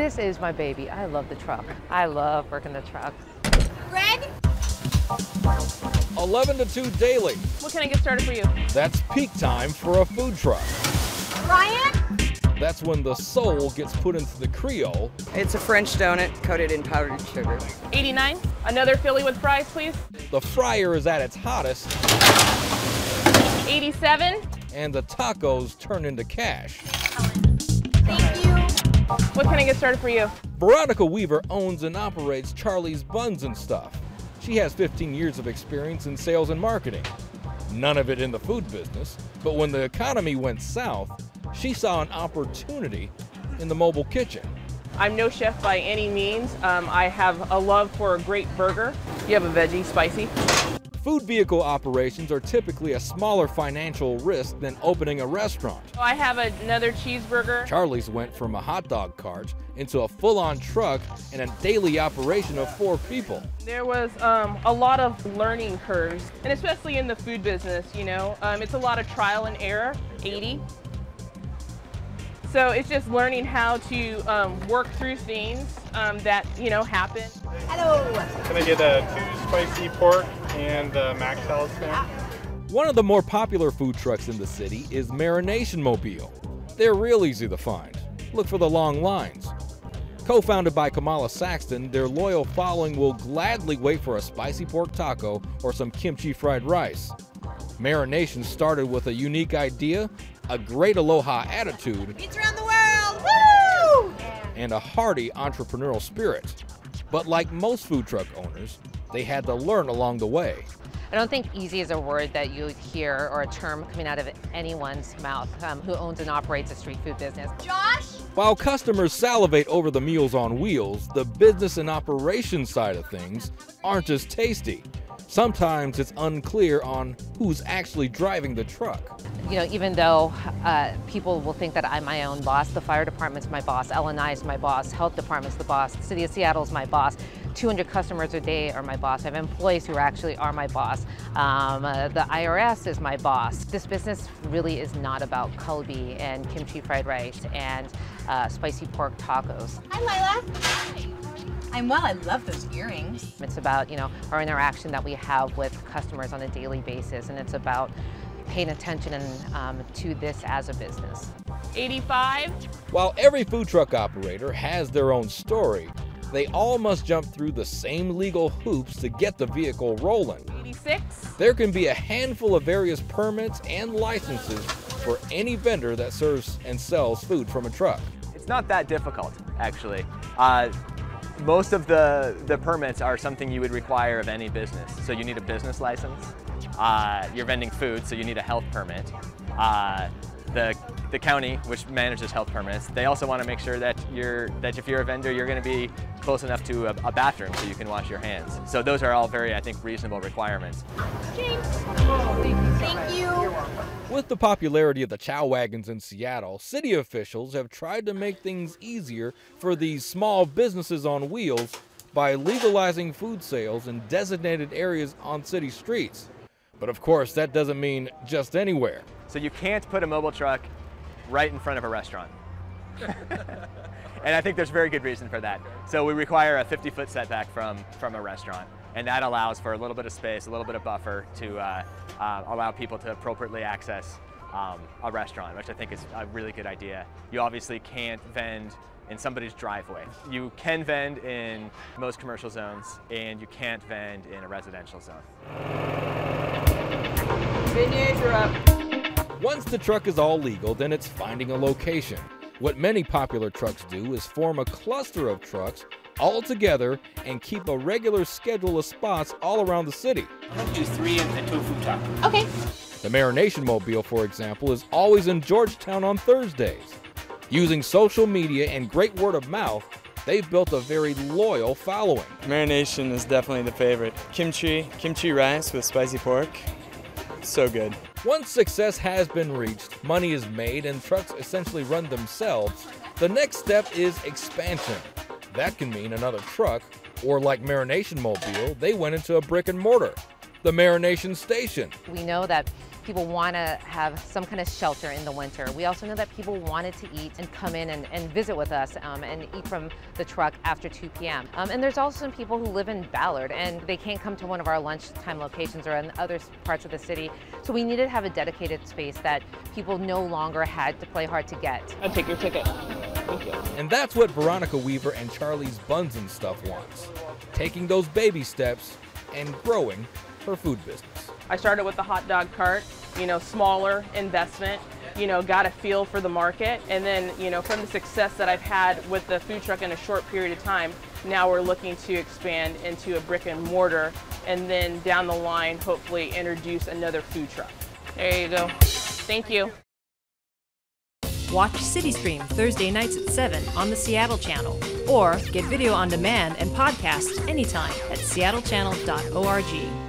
This is my baby. I love the truck. I love working the truck. Greg? 11 to 2 daily. What can I get started for you? That's peak time for a food truck. Ryan? That's when the soul gets put into the Creole. It's a French donut coated in powdered sugar. 89. Another Philly with fries, please. The fryer is at its hottest. 87. And the tacos turn into cash. Thank you. What can I get started for you? Veronica Weaver owns and operates Charlie's Buns and Stuff. She has 15 years of experience in sales and marketing. None of it in the food business, but when the economy went south, she saw an opportunity in the mobile kitchen. I'm no chef by any means. I have a love for a great burger. You have a veggie, spicy. Food vehicle operations are typically a smaller financial risk than opening a restaurant. I have another cheeseburger. Charlie's went from a hot dog cart into a full-on truck and a daily operation of 4 people. There was a lot of learning curves, and especially in the food business, you know, it's a lot of trial and error. 80. So it's just learning how to work through things that, you know, happen. Hello. Can I get 2 spicy pork and mac salad snack? One of the more popular food trucks in the city is Marination Mobile. They're real easy to find. Look for the long lines. Co-founded by Kamala Saxton, their loyal following will gladly wait for a spicy pork taco or some kimchi fried rice. Marination started with a unique idea, a great aloha attitude, It's around the world! Woo! and a hearty entrepreneurial spirit. But like most food truck owners, they had to learn along the way. I don't think easy is a word that you hear or a term coming out of anyone's mouth who owns and operates a street food business. Josh? While customers salivate over the Meals on Wheels, the business and operations side of things aren't as tasty. Sometimes it's unclear on who's actually driving the truck. You know, even though people will think that I'm my own boss, the fire department's my boss, L&I is my boss, health department's the boss, the city of Seattle's my boss, 200 customers a day are my boss, I have employees who actually are my boss, the IRS is my boss. This business really is not about kalbi and kimchi fried rice and spicy pork tacos. Hi, Lila. I'm well, I love those earrings. It's about, you know, our interaction that we have with customers on a daily basis, and it's about paying attention to this as a business. 85. While every food truck operator has their own story, they all must jump through the same legal hoops to get the vehicle rolling. 86. There can be a handful of various permits and licenses for any vendor that serves and sells food from a truck. It's not that difficult, actually. Most of the permits are something you would require of any business. So you need a business license. You're vending food, so you need a health permit. The county, which manages health permits, they also want to make sure that if you're a vendor, you're going to be close enough to a bathroom so you can wash your hands. So those are all very, I think, reasonable requirements. James. Thank you. With the popularity of the chow wagons in Seattle, city officials have tried to make things easier for these small businesses on wheels by legalizing food sales in designated areas on city streets. But of course, that doesn't mean just anywhere. So you can't put a mobile truck right in front of a restaurant. And I think there's very good reason for that. So we require a 50-foot setback from a restaurant. And that allows for a little bit of space, a little bit of buffer to allow people to appropriately access a restaurant, which I think is a really good idea. You obviously can't vend in somebody's driveway. You can vend in most commercial zones, and you can't vend in a residential zone. Vineyard, you're up. Once the truck is all legal, then it's finding a location. What many popular trucks do is form a cluster of trucks all together and keep a regular schedule of spots all around the city. I'll do 3 and 2 food truck. Okay. The Marination Mobile, for example, is always in Georgetown on Thursdays. Using social media and great word of mouth, they've built a very loyal following. Marination is definitely the favorite. Kimchi rice with spicy pork, so good. Once success has been reached, money is made, and trucks essentially run themselves, the next step is expansion. That can mean another truck, or like Marination Mobile, they went into a brick and mortar, the Marination Station. We know that people want to have some kind of shelter in the winter. We also know that people wanted to eat and come in and visit with us and eat from the truck after 2 p.m. And there's also some people who live in Ballard and they can't come to one of our lunchtime locations or in other parts of the city. So we needed to have a dedicated space that people no longer had to play hard to get. I'll take your ticket. Thank you. And that's what Veronica Weaver and Charlie's Buns and Stuff wants. Taking those baby steps and growing her food business. I started with the hot dog cart, smaller investment, got a feel for the market. And then, from the success that I've had with the food truck in a short period of time, now we're looking to expand into a brick and mortar and then down the line, hopefully introduce another food truck. There you go. Thank you. Watch CityStream Thursday nights at 7 on the Seattle channel, or get video on demand and podcasts anytime at seattlechannel.org.